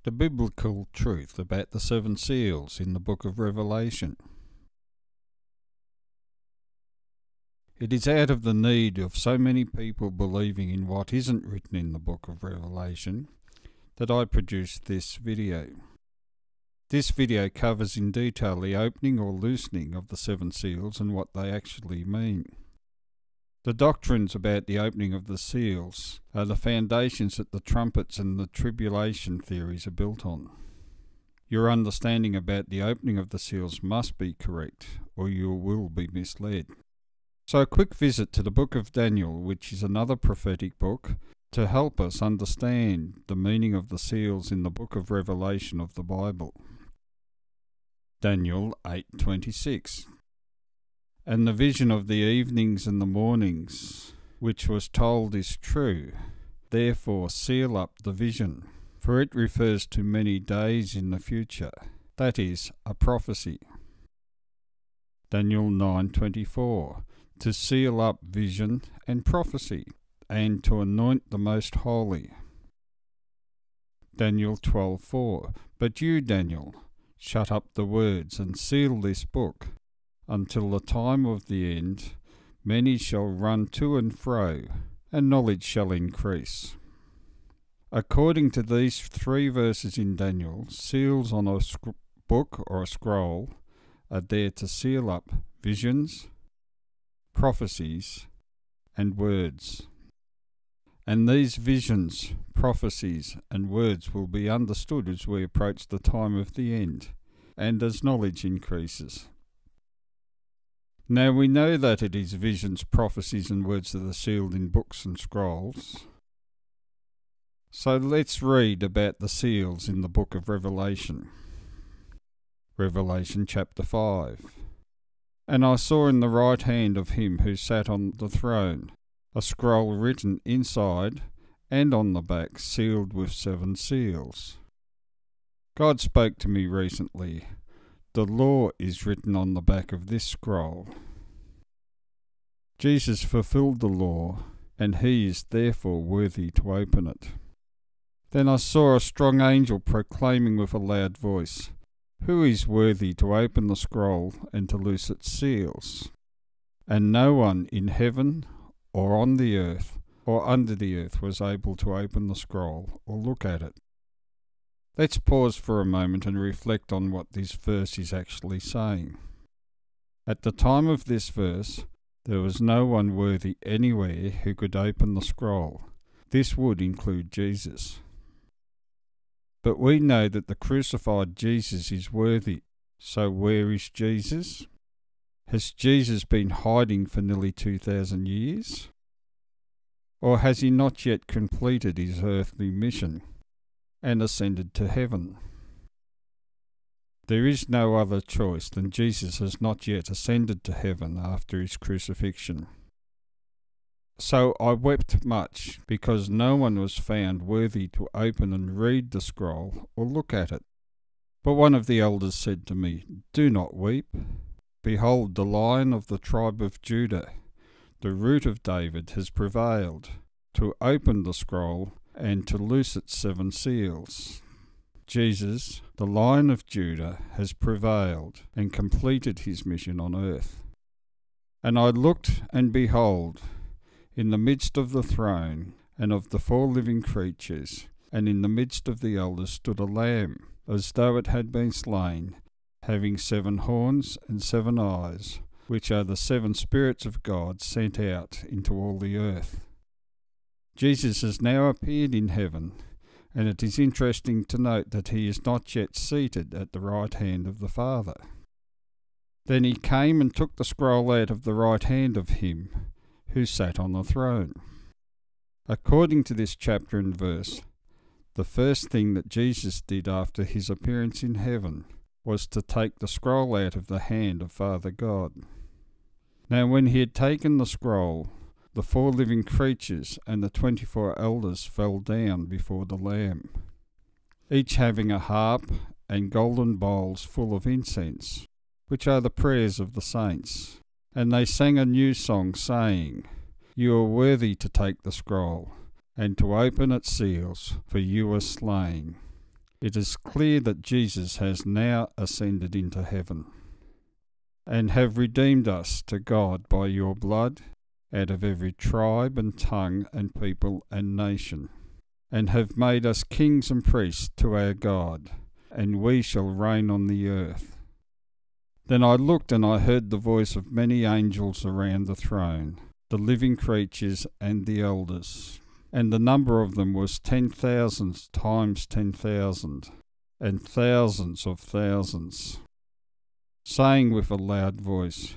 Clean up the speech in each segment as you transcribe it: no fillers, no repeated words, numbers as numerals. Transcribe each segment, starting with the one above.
The biblical truth about the seven seals in the book of Revelation. It is out of the need of so many people believing in what isn't written in the book of Revelation that I produced this video. This video covers in detail the opening or loosening of the seven seals and what they actually mean. The doctrines about the opening of the seals are the foundations that the trumpets and the tribulation theories are built on. Your understanding about the opening of the seals must be correct, or you will be misled. So a quick visit to the book of Daniel, which is another prophetic book, to help us understand the meaning of the seals in the book of Revelation of the Bible. Daniel 8:26. And the vision of the evenings and the mornings, which was told, is true. Therefore seal up the vision, for it refers to many days in the future. That is, a prophecy. Daniel 9:24. To seal up vision and prophecy, and to anoint the most holy. Daniel 12:4. But you, Daniel, shut up the words and seal this book, until the time of the end. Many shall run to and fro, and knowledge shall increase. According to these three verses in Daniel, seals on a book or a scroll are there to seal up visions, prophecies, and words. And these visions, prophecies, and words will be understood as we approach the time of the end, and as knowledge increases. Now we know that it is visions, prophecies, and words that are sealed in books and scrolls. So let's read about the seals in the book of Revelation. Revelation chapter 5. And I saw in the right hand of him who sat on the throne a scroll written inside and on the back, sealed with seven seals. God spoke to me recently. The law is written on the back of this scroll. Jesus fulfilled the law, and he is therefore worthy to open it. Then I saw a strong angel proclaiming with a loud voice, Who is worthy to open the scroll and to loose its seals? And no one in heaven or on the earth or under the earth was able to open the scroll or look at it. Let's pause for a moment and reflect on what this verse is actually saying. At the time of this verse, there was no one worthy anywhere who could open the scroll. This would include Jesus. But we know that the crucified Jesus is worthy. So where is Jesus? Has Jesus been hiding for nearly 2,000 years? Or has he not yet completed his earthly mission and ascended to heaven? There is no other choice than Jesus has not yet ascended to heaven after his crucifixion. So I wept much, because no one was found worthy to open and read the scroll or look at it. But one of the elders said to me, Do not weep. Behold, the Lion of the tribe of Judah, the Root of David, has prevailed to open the scroll and to loose its seven seals. Jesus, the Lion of Judah, has prevailed and completed his mission on earth. And I looked, and behold, in the midst of the throne and of the four living creatures, and in the midst of the elders stood a lamb, as though it had been slain, having 7 horns and 7 eyes, which are the 7 spirits of God sent out into all the earth. Jesus has now appeared in heaven, and it is interesting to note that he is not yet seated at the right hand of the Father. Then he came and took the scroll out of the right hand of him who sat on the throne. According to this chapter and verse, the first thing that Jesus did after his appearance in heaven was to take the scroll out of the hand of Father God. Now when he had taken the scroll, the 4 living creatures and the 24 elders fell down before the Lamb, each having a harp and golden bowls full of incense, which are the prayers of the saints. And they sang a new song, saying, You are worthy to take the scroll, and to open its seals, for you were slain. It is clear that Jesus has now ascended into heaven, and have redeemed us to God by your blood, out of every tribe and tongue and people and nation, and have made us kings and priests to our God, and we shall reign on the earth. Then I looked, and I heard the voice of many angels around the throne, the living creatures and the elders, and the number of them was 10,000 times 10,000, and thousands of thousands, saying with a loud voice,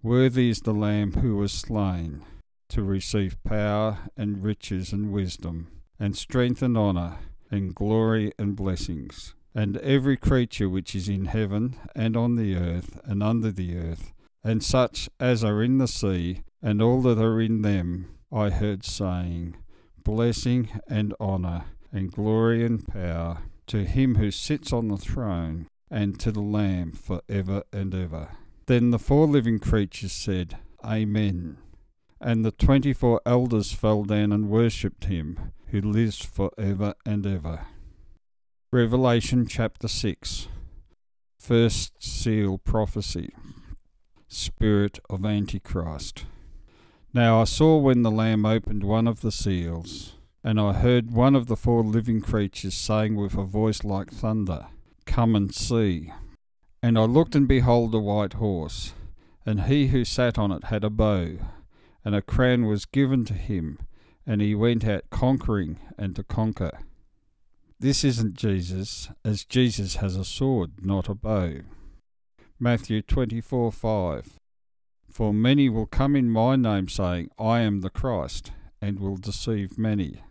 Worthy is the Lamb who was slain, to receive power and riches and wisdom, and strength and honour, and glory and blessings. And every creature which is in heaven, and on the earth, and under the earth, and such as are in the sea, and all that are in them, I heard saying, Blessing and honour, and glory and power, to him who sits on the throne, and to the Lamb for ever and ever. Then the 4 living creatures said, Amen. And the 24 elders fell down and worshipped him, who lives for ever and ever. Revelation chapter 6. First seal prophecy. Spirit of AntiChrist. Now I saw when the Lamb opened one of the seals, and I heard one of the 4 living creatures saying with a voice like thunder, Come and see. And I looked, and behold a white horse, and he who sat on it had a bow, and a crown was given to him, and he went out conquering and to conquer. This isn't Jesus, as Jesus has a sword, not a bow. Matthew 24:5. For many will come in my name, saying, I am the Christ, and will deceive many.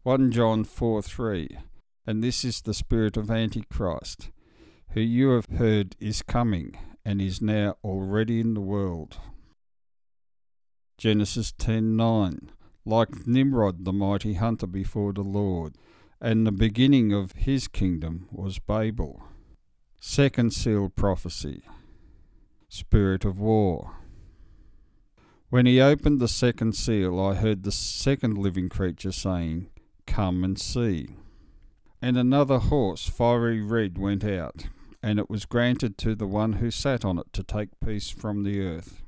1 John 4:3. And this is the spirit of Antichrist, who you have heard is coming, and is now already in the world. Genesis 10:9. Like Nimrod the mighty hunter before the Lord, and the beginning of his kingdom was Babel. Second seal prophecy. Spirit of war. When he opened the second seal, I heard the second living creature saying, Come and see. And another horse, fiery red, went out, and it was granted to the one who sat on it to take peace from the earth,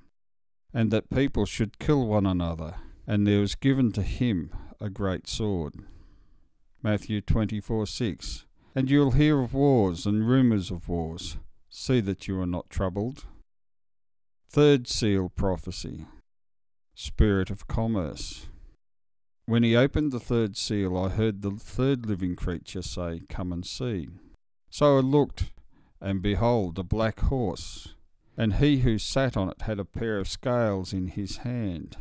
and that people should kill one another, and there was given to him a great sword. Matthew 24:6. And you'll hear of wars and rumours of wars. See that you are not troubled. Third seal prophecy. Spirit of commerce. When he opened the third seal, I heard the third living creature say, Come and see. So I looked, and behold, a black horse, and he who sat on it had a pair of scales in his hand.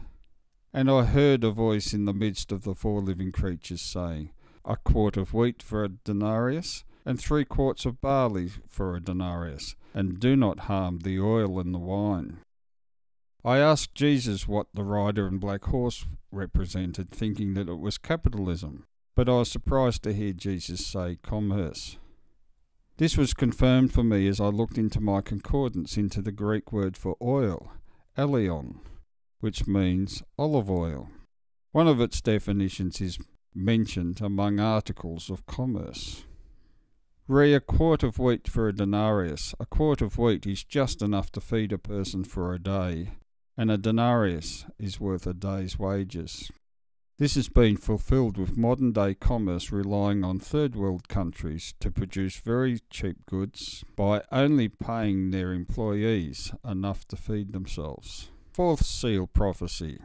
And I heard a voice in the midst of the 4 living creatures saying, A quart of wheat for a denarius, and 3 quarts of barley for a denarius, and do not harm the oil and the wine. I asked Jesus what the rider and black horse represented, thinking that it was capitalism, but I was surprised to hear Jesus say commerce. This was confirmed for me as I looked into my concordance into the Greek word for oil, eleon, which means olive oil. One of its definitions is mentioned among articles of commerce. Re a quart of wheat for a denarius. A quart of wheat is just enough to feed a person for a day, and a denarius is worth a day's wages. This has been fulfilled with modern-day commerce relying on third-world countries to produce very cheap goods by only paying their employees enough to feed themselves. Fourth seal prophecy.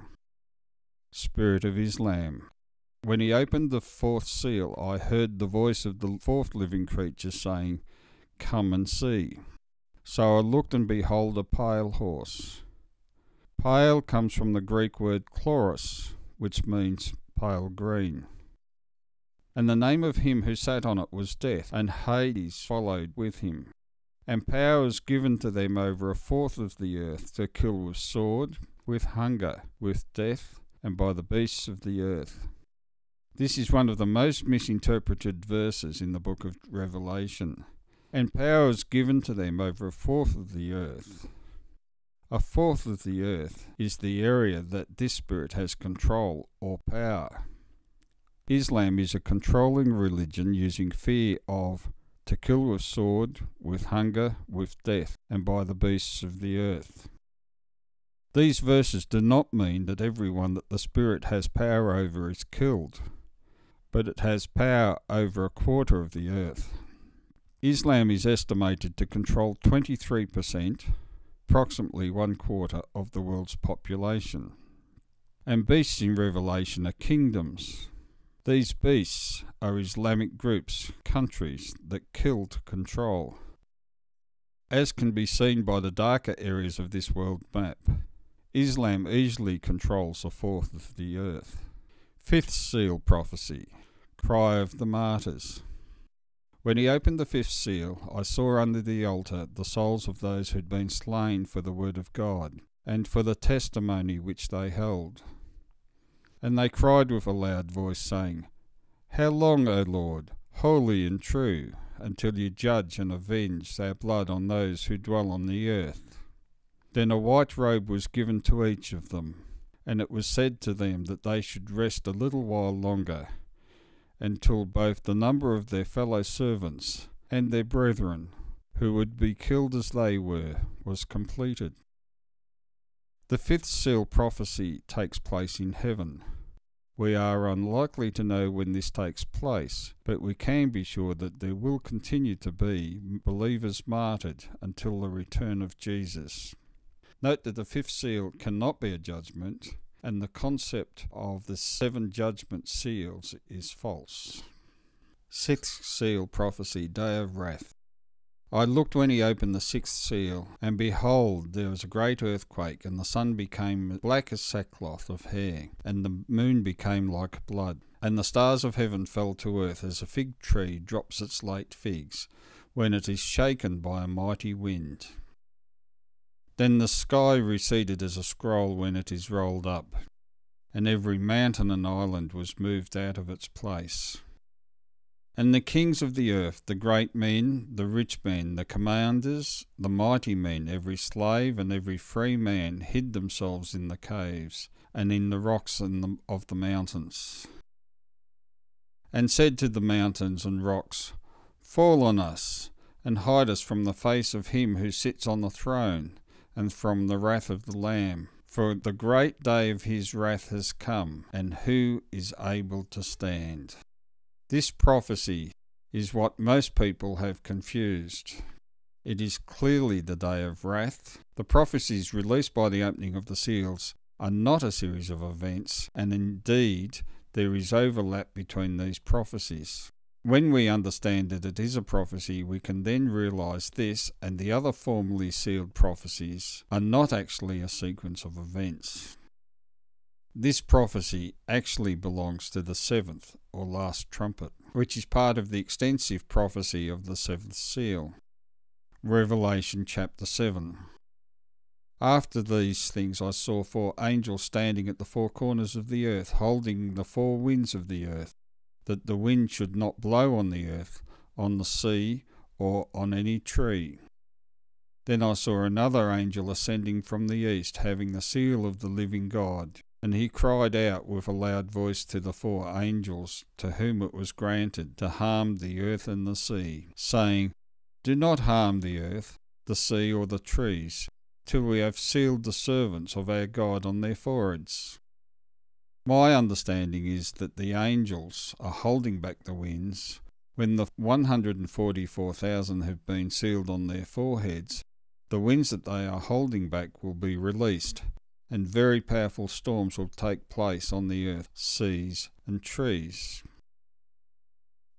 Spirit of Islam. When he opened the 4th seal, I heard the voice of the 4th living creature saying, Come and see. So I looked, and behold a pale horse. Pale comes from the Greek word chloros, which means pale green. And the name of him who sat on it was Death, and Hades followed with him. And power was given to them over 1/4 of the earth to kill with sword, with hunger, with death, and by the beasts of the earth. This is one of the most misinterpreted verses in the book of Revelation. And power was given to them over 1/4 of the earth. 1/4 of the earth is the area that this spirit has control or power. Islam is a controlling religion using fear to kill with sword, with hunger, with death, and by the beasts of the earth. These verses do not mean that everyone that the Spirit has power over is killed, but it has power over a quarter of the earth. Islam is estimated to control 23%, approximately 1/4 of the world's population. And beasts in Revelation are kingdoms. These beasts are Islamic groups, countries that kill to control. As can be seen by the darker areas of this world map, Islam easily controls a fourth of the earth. Fifth seal prophecy, cry of the martyrs. When he opened the fifth seal, I saw under the altar the souls of those who had been slain for the word of God, and for the testimony which they held. And they cried with a loud voice, saying, How long, O Lord, holy and true, until you judge and avenge our blood on those who dwell on the earth? Then a white robe was given to each of them, and it was said to them that they should rest a little while longer, until both the number of their fellow servants and their brethren, who would be killed as they were, was completed. The fifth seal prophecy takes place in heaven. We are unlikely to know when this takes place, but we can be sure that there will continue to be believers martyred until the return of Jesus. Note that the fifth seal cannot be a judgment, and the concept of the 7 judgment seals is false. Sixth seal prophecy, day of wrath. I looked when he opened the sixth seal, and behold, there was a great earthquake, and the sun became black as sackcloth of hair, and the moon became like blood, and the stars of heaven fell to earth as a fig tree drops its late figs, when it is shaken by a mighty wind. Then the sky receded as a scroll when it is rolled up, and every mountain and island was moved out of its place. And the kings of the earth, the great men, the rich men, the commanders, the mighty men, every slave and every free man hid themselves in the caves and in the rocks of the mountains, and said to the mountains and rocks, Fall on us, and hide us from the face of him who sits on the throne, and from the wrath of the Lamb. For the great day of his wrath has come, and who is able to stand? This prophecy is what most people have confused. It is clearly the day of wrath. The prophecies released by the opening of the seals are not a series of events, and indeed there is overlap between these prophecies. When we understand that it is a prophecy, we can then realise this and the other formally sealed prophecies are not actually a sequence of events. This prophecy actually belongs to the seventh or last trumpet, which is part of the extensive prophecy of the seventh seal. Revelation chapter 7. After these things I saw 4 angels standing at the 4 corners of the earth, holding the 4 winds of the earth, that the wind should not blow on the earth, on the sea, or on any tree. Then I saw another angel ascending from the east, having the seal of the living God. And he cried out with a loud voice to the 4 angels, to whom it was granted to harm the earth and the sea, saying, Do not harm the earth, the sea, or the trees, till we have sealed the servants of our God on their foreheads. My understanding is that the angels are holding back the winds. When the 144,000 have been sealed on their foreheads, the winds that they are holding back will be released, and very powerful storms will take place on the earth, seas, and trees.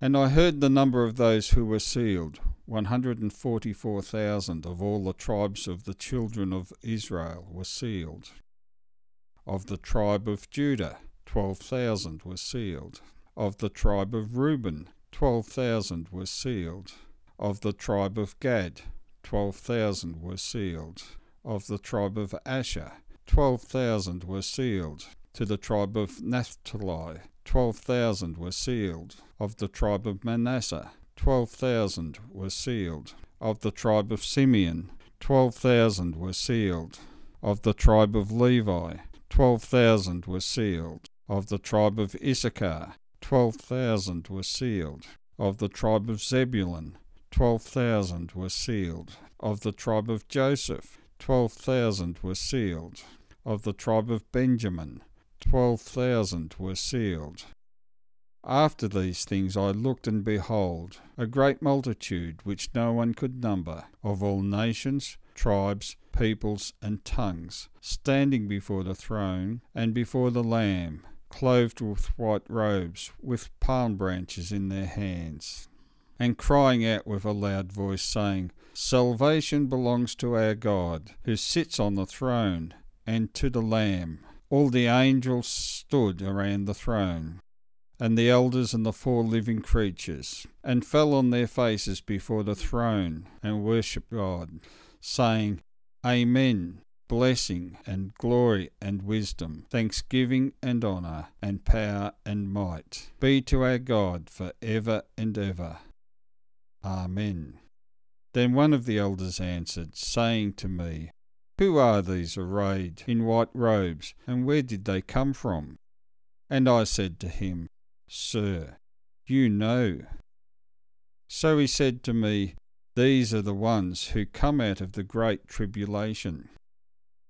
And I heard the number of those who were sealed, 144,000 of all the tribes of the children of Israel were sealed. Of the tribe of Judah, 12,000 were sealed. Of the tribe of Reuben, 12,000 were sealed. Of the tribe of Gad, 12,000 were sealed. Of the tribe of Asher, 12,000 were sealed. To the tribe of Naphtali, 12,000 were sealed. Of the tribe of Manasseh, 12,000 were sealed. Of the tribe of Simeon, 12,000 were sealed. Of the tribe of Levi, 12,000 were sealed. Of the tribe of Issachar, 12,000 were sealed. Of the tribe of Zebulun, 12,000 were sealed. Of the tribe of Joseph, 12,000 were sealed. Of the tribe of Benjamin, 12,000 were sealed. After these things I looked, and behold, a great multitude which no one could number, of all nations, tribes, peoples, and tongues, standing before the throne and before the Lamb, clothed with white robes, with palm branches in their hands, and crying out with a loud voice, saying, Salvation belongs to our God, who sits on the throne, and to the Lamb. All the angels stood around the throne, and the elders and the 4 living creatures, and fell on their faces before the throne, and worshipped God, saying, Amen. Blessing and glory and wisdom, thanksgiving and honour and power and might be to our God for ever and ever. Amen. Then one of the elders answered, saying to me, Who are these arrayed in white robes, and where did they come from? And I said to him, Sir, you know. So he said to me, These are the ones who come out of the great tribulation.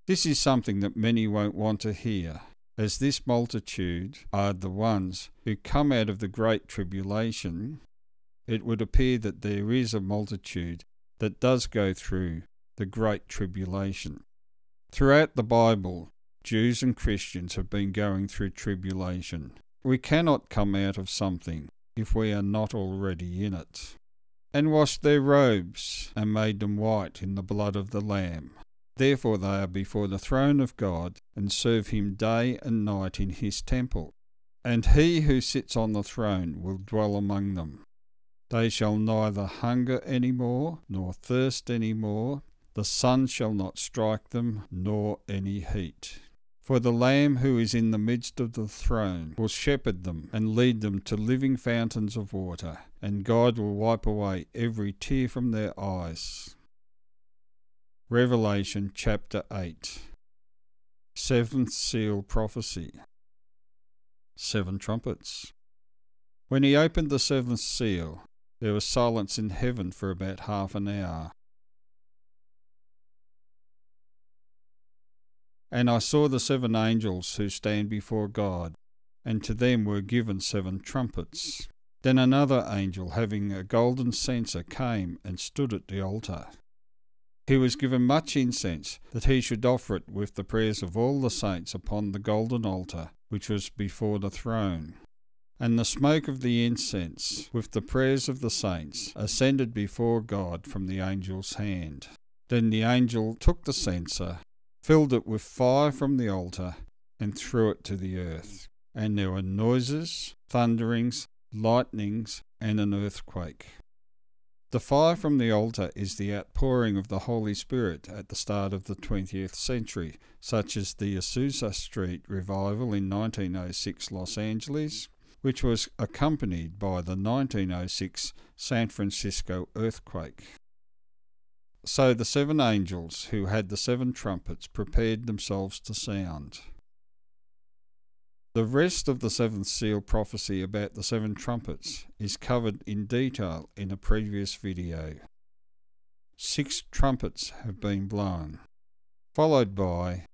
This is something that many won't want to hear, as this multitude are the ones who come out of the great tribulation. It would appear that there is a multitude that does go through the great tribulation. Throughout the Bible, Jews and Christians have been going through tribulation. We cannot come out of something if we are not already in it. And washed their robes, and made them white in the blood of the Lamb. Therefore they are before the throne of God, and serve him day and night in his temple. And he who sits on the throne will dwell among them. They shall neither hunger any more, nor thirst any more. The sun shall not strike them, nor any heat. For the Lamb who is in the midst of the throne will shepherd them, and lead them to living fountains of water, and God will wipe away every tear from their eyes. Revelation chapter 8. 7th seal prophecy. 7 trumpets. When he opened the 7th seal, there was silence in heaven for about half an hour. And I saw the 7 angels who stand before God, and to them were given 7 trumpets. Then another angel, having a golden censer, came and stood at the altar. He was given much incense, that he should offer it with the prayers of all the saints upon the golden altar which was before the throne. And the smoke of the incense, with the prayers of the saints, ascended before God from the angel's hand. Then the angel took the censer, filled it with fire from the altar, and threw it to the earth. And there were noises, thunderings, lightnings, and an earthquake. The fire from the altar is the outpouring of the Holy Spirit at the start of the 20th century, such as the Azusa Street revival in 1906 Los Angeles, which was accompanied by the 1906 San Francisco earthquake. So the 7 angels who had the 7 trumpets prepared themselves to sound. The rest of the 7th seal prophecy about the 7 trumpets is covered in detail in a previous video. 6 trumpets have been blown, followed by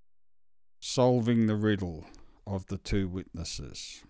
solving the riddle of the 2 witnesses.